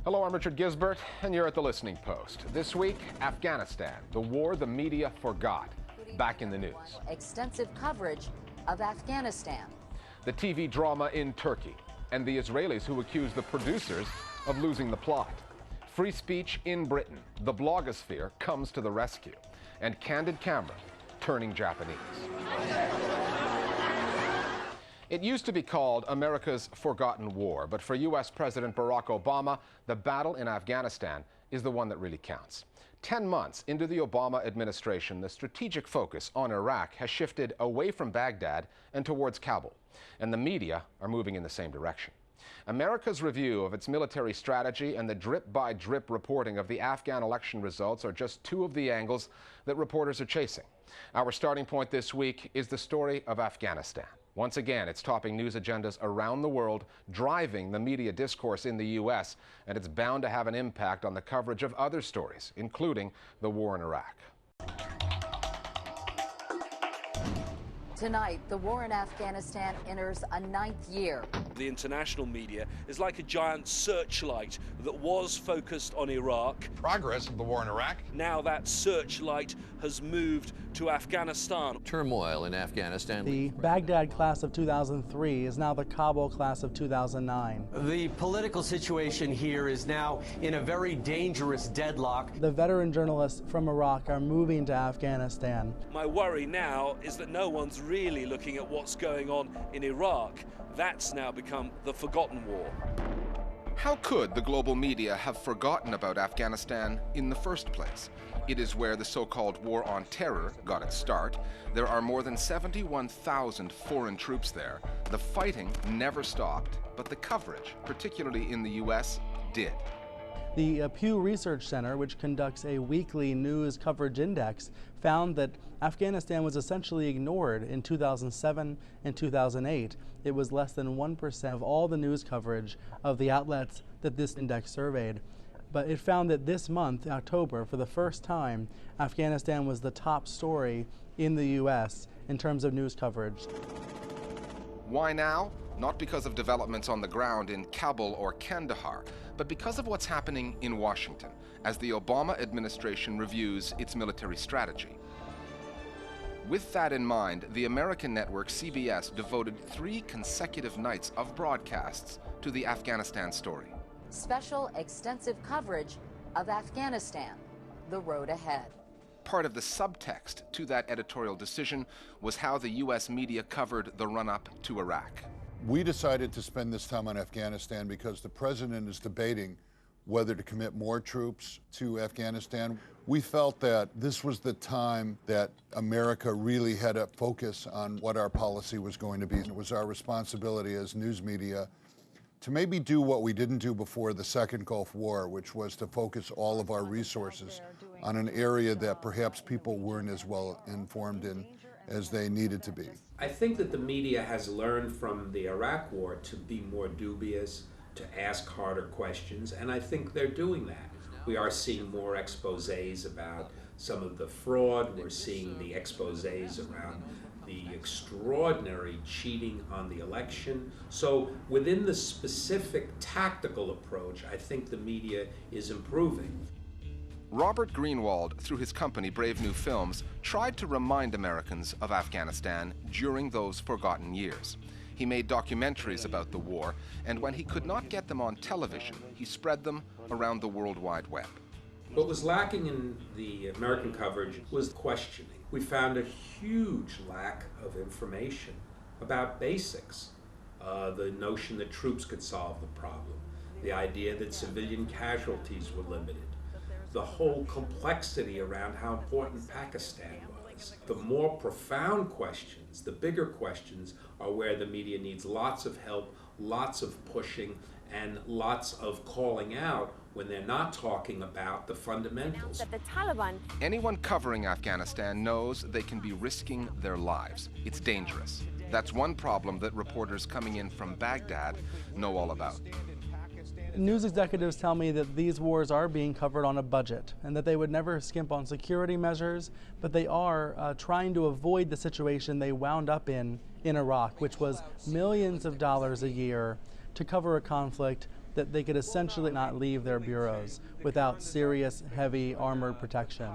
Hello, I'm Richard Gisbert, and you're at The Listening Post. This week, Afghanistan, the war the media forgot, back in the news. Extensive coverage of Afghanistan. The TV drama in Turkey, and the Israelis who accuse the producers of losing the plot. Free speech in Britain, the blogosphere comes to the rescue, and candid camera turning Japanese. It used to be called America's Forgotten War, but for U.S. President Barack Obama, the battle in Afghanistan is the one that really counts. 10 months into the Obama administration, the strategic focus on Iraq has shifted away from Baghdad and towards Kabul, and the media are moving in the same direction. America's review of its military strategy and the drip-by-drip reporting of the Afghan election results are just two of the angles that reporters are chasing. Our starting point this week is the story of Afghanistan. Once again, it's topping news agendas around the world, driving the media discourse in the U.S., and it's bound to have an impact on the coverage of other stories, including the war in Iraq. Tonight, the war in Afghanistan enters a 9th year. The international media is like a giant searchlight that was focused on Iraq. Progress of the war in Iraq. Now that searchlight has moved to Afghanistan. Turmoil in Afghanistan. The Baghdad class of 2003 is now the Kabul class of 2009. The political situation here is now in a very dangerous deadlock. The veteran journalists from Iraq are moving to Afghanistan. My worry now is that no one's really looking at what's going on in Iraq. That's now become the forgotten war. How could the global media have forgotten about Afghanistan in the first place? It is where the so-called war on terror got its start. There are more than 71,000 foreign troops there. The fighting never stopped, but the coverage, particularly in the U.S., did. The Pew Research Center, which conducts a weekly news coverage index, found that Afghanistan was essentially ignored in 2007 and 2008. It was less than 1% of all the news coverage of the outlets that this index surveyed. But it found that this month, October, for the first time, Afghanistan was the top story in the U.S. in terms of news coverage. Why now? Not because of developments on the ground in Kabul or Kandahar, but because of what's happening in Washington as the Obama administration reviews its military strategy. With that in mind, the American network CBS devoted 3 consecutive nights of broadcasts to the Afghanistan story. Special extensive coverage of Afghanistan, the road ahead. Part of the subtext to that editorial decision was how the U.S. media covered the run-up to Iraq. We decided to spend this time on Afghanistan because the president is debating whether to commit more troops to Afghanistan. We felt that this was the time that America really had to focus on what our policy was going to be. It was our responsibility as news media to maybe do what we didn't do before the Second Gulf War, which was to focus all of our resources on an area that perhaps people weren't as well informed in as they needed to be. I think that the media has learned from the Iraq War to be more dubious, to ask harder questions, and I think they're doing that. We are seeing more exposés about some of the fraud. We're seeing the exposés around the extraordinary cheating on the election. So within the specific tactical approach, I think the media is improving. Robert Greenwald, through his company Brave New Films, tried to remind Americans of Afghanistan during those forgotten years. He made documentaries about the war, and when he could not get them on television, he spread them around the World Wide Web. What was lacking in the American coverage was questioning. We found a huge lack of information about basics. The notion that troops could solve the problem, the idea that civilian casualties were limited, the whole complexity around how important Pakistan was. The more profound questions, the bigger questions, are where the media needs lots of help, lots of pushing, and lots of calling out when they're not talking about the fundamentals. That the Taliban... Anyone covering Afghanistan knows they can be risking their lives. It's dangerous. That's one problem that reporters coming in from Baghdad know all about. News executives tell me that these wars are being covered on a budget and that they would never skimp on security measures, but they are trying to avoid the situation they wound up in Iraq, which was millions of dollars a year to cover a conflict that they could essentially not leave their bureaus without serious, heavy, armored protection.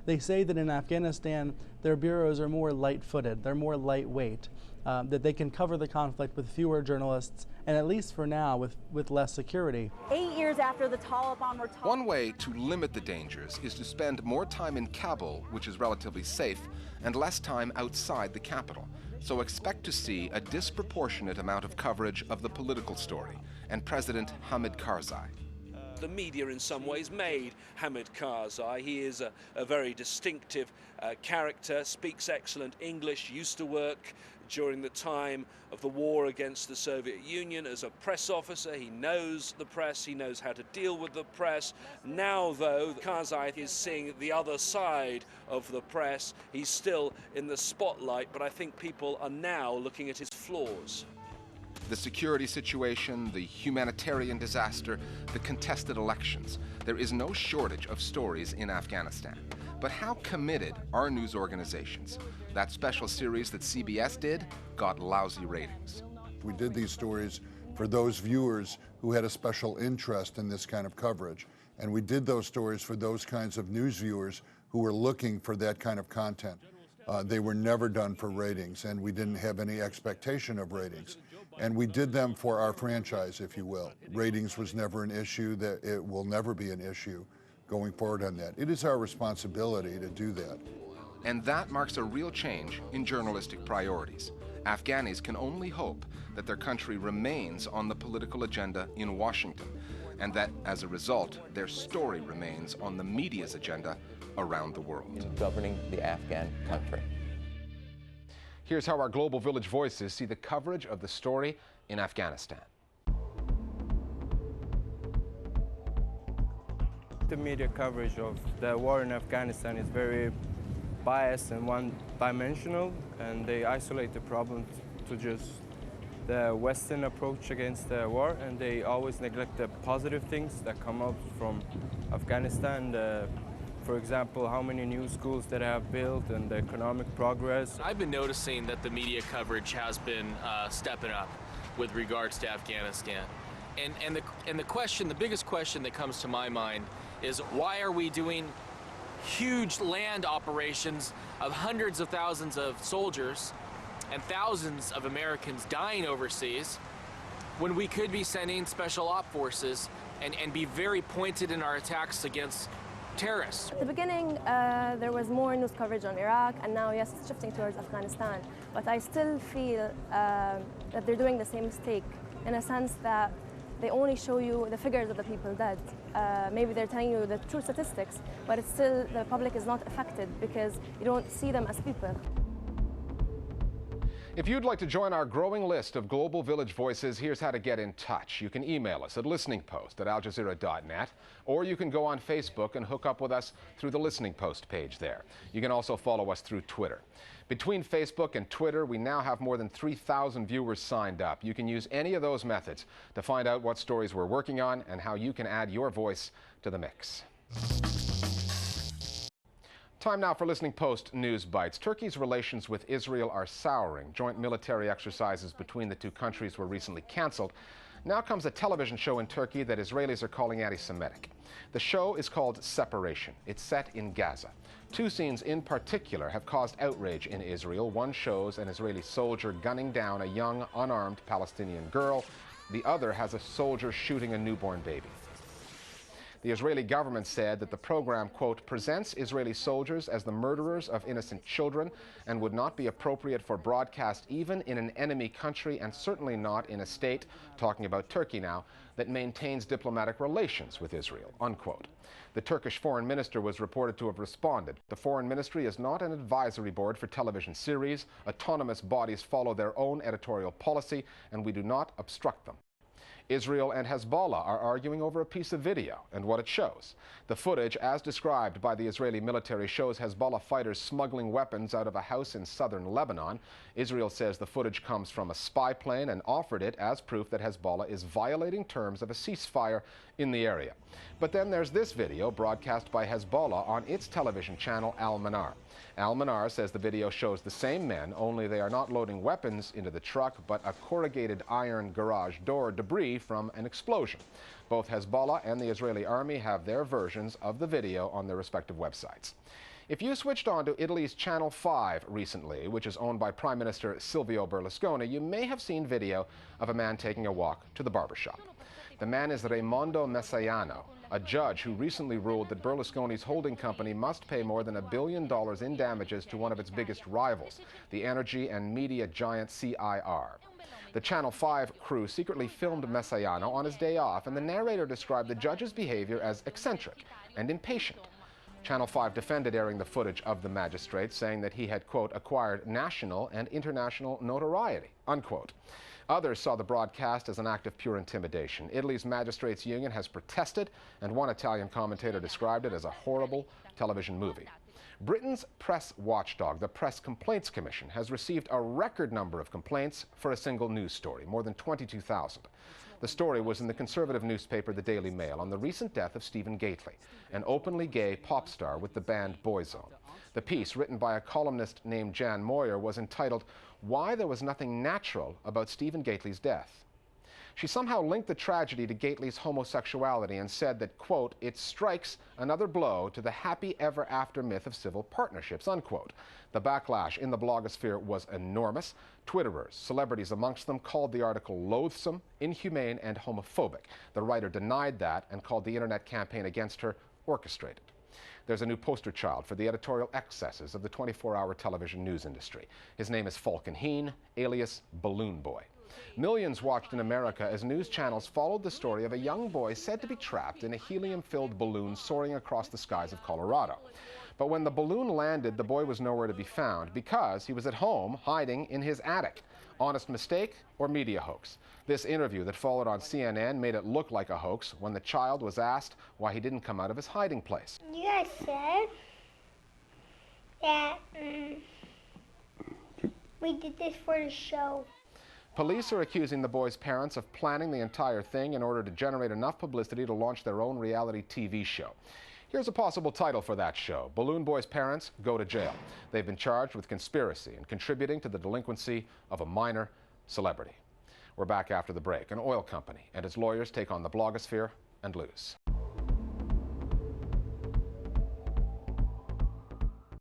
They say that in Afghanistan, their bureaus are more light-footed, they're more lightweight, that they can cover the conflict with fewer journalists, and at least for now, with less security. 8 years after the Taliban were One way to limit the dangers is to spend more time in Kabul, which is relatively safe, and less time outside the capital. So expect to see a disproportionate amount of coverage of the political story and President Hamid Karzai. The media in some ways made Hamid Karzai. He is a very distinctive character, speaks excellent English, used to work during the time of the war against the Soviet Union as a press officer. He knows the press, he knows how to deal with the press. Now, though, Karzai is seeing the other side of the press. He's still in the spotlight, but I think people are now looking at his flaws. The security situation, the humanitarian disaster, the contested elections. There is no shortage of stories in Afghanistan. But how committed are news organizations? That special series that CBS did got lousy ratings. We did these stories for those viewers who had a special interest in this kind of coverage. And we did those stories for those kinds of news viewers who were looking for that kind of content. They were never done for ratings, and we didn't have any expectation of ratings. And we did them for our franchise, if you will. Ratings was never an issue, that it will never be an issue going forward on that. It is our responsibility to do that. And that marks a real change in journalistic priorities. Afghanis can only hope that their country remains on the political agenda in Washington, and that, as a result, their story remains on the media's agenda around the world. In governing the Afghan country. Here's how our Global Village voices see the coverage of the story in Afghanistan. The media coverage of the war in Afghanistan is very biased and one-dimensional, and they isolate the problem to just the Western approach against the war, and they always neglect the positive things that come out from Afghanistan. For example, how many new schools that have built and the economic progress. I've been noticing that the media coverage has been stepping up with regards to Afghanistan. And the biggest question that comes to my mind is, why are we doing huge land operations of hundreds of thousands of soldiers and thousands of Americans dying overseas when we could be sending special op forces and be very pointed in our attacks against terrorists? At the beginning, there was more news coverage on Iraq, and now, yes, it's shifting towards Afghanistan. But I still feel that they're doing the same mistake, in a sense that they only show you the figures of the people dead. Maybe they're telling you the true statistics, but it's still, the public is not affected because you don't see them as people. If you'd like to join our growing list of Global Village voices, here's how to get in touch. You can email us at listeningpost@aljazeera.net, or you can go on Facebook and hook up with us through the Listening Post page there. You can also follow us through Twitter. Between Facebook and Twitter, we now have more than 3,000 viewers signed up. You can use any of those methods to find out what stories we're working on and how you can add your voice to the mix. Time now for Listening Post News Bites. Turkey's relations with Israel are souring. Joint military exercises between the two countries were recently canceled. Now comes a television show in Turkey that Israelis are calling anti-Semitic. The show is called Separation. It's set in Gaza. Two scenes in particular have caused outrage in Israel. One shows an Israeli soldier gunning down a young, unarmed Palestinian girl. The other has a soldier shooting a newborn baby. The Israeli government said that the program, quote, presents Israeli soldiers as the murderers of innocent children and would not be appropriate for broadcast even in an enemy country, and certainly not in a state, talking about Turkey now, that maintains diplomatic relations with Israel, unquote. The Turkish foreign minister was reported to have responded. The foreign ministry is not an advisory board for television series. Autonomous bodies follow their own editorial policy, and we do not obstruct them. Israel and Hezbollah are arguing over a piece of video and what it shows. The footage, as described by the Israeli military, shows Hezbollah fighters smuggling weapons out of a house in southern Lebanon. Israel says the footage comes from a spy plane and offered it as proof that Hezbollah is violating terms of a ceasefire in the area. But then there's this video broadcast by Hezbollah on its television channel Al-Manar. Al-Manar says the video shows the same men, only they are not loading weapons into the truck, but a corrugated iron garage door debris debris from an explosion. Both Hezbollah and the Israeli army have their versions of the video on their respective websites. If you switched on to Italy's Channel 5 recently, which is owned by Prime Minister Silvio Berlusconi, you may have seen video of a man taking a walk to the barbershop. The man is Raimondo Messaiano, a judge who recently ruled that Berlusconi's holding company must pay more than $1 billion in damages to one of its biggest rivals, the energy and media giant CIR. The Channel 5 crew secretly filmed Messaiano on his day off, and the narrator described the judge's behavior as eccentric and impatient. Channel 5 defended airing the footage of the magistrate, saying that he had, quote, acquired national and international notoriety, unquote. Others saw the broadcast as an act of pure intimidation. Italy's magistrates' union has protested, and one Italian commentator described it as a horrible television movie. Britain's press watchdog, the Press Complaints Commission, has received a record number of complaints for a single news story, more than 22,000. The story was in the conservative newspaper The Daily Mail on the recent death of Stephen Gately, an openly gay pop star with the band Boyzone. The piece, written by a columnist named Jan Moyer, was entitled, "Why There Was Nothing Natural About Stephen Gately's Death." She somehow linked the tragedy to Gately's homosexuality and said that, quote, it strikes another blow to the happy ever after myth of civil partnerships, unquote. The backlash in the blogosphere was enormous. Twitterers, celebrities amongst them, called the article loathsome, inhumane, and homophobic. The writer denied that and called the internet campaign against her orchestrated. There's a new poster child for the editorial excesses of the 24-hour television news industry. His name is Falcon Heen, alias Balloon Boy. Millions watched in America as news channels followed the story of a young boy said to be trapped in a helium-filled balloon soaring across the skies of Colorado. But when the balloon landed, the boy was nowhere to be found because he was at home hiding in his attic. Honest mistake or media hoax? This interview that followed on CNN made it look like a hoax when the child was asked why he didn't come out of his hiding place. You guys said that we did this for the show. Police are accusing the boy's parents of planning the entire thing in order to generate enough publicity to launch their own reality TV show. Here's a possible title for that show: Balloon Boy's Parents Go to Jail. They've been charged with conspiracy and contributing to the delinquency of a minor celebrity. We're back after the break. An oil company and its lawyers take on the blogosphere and lose.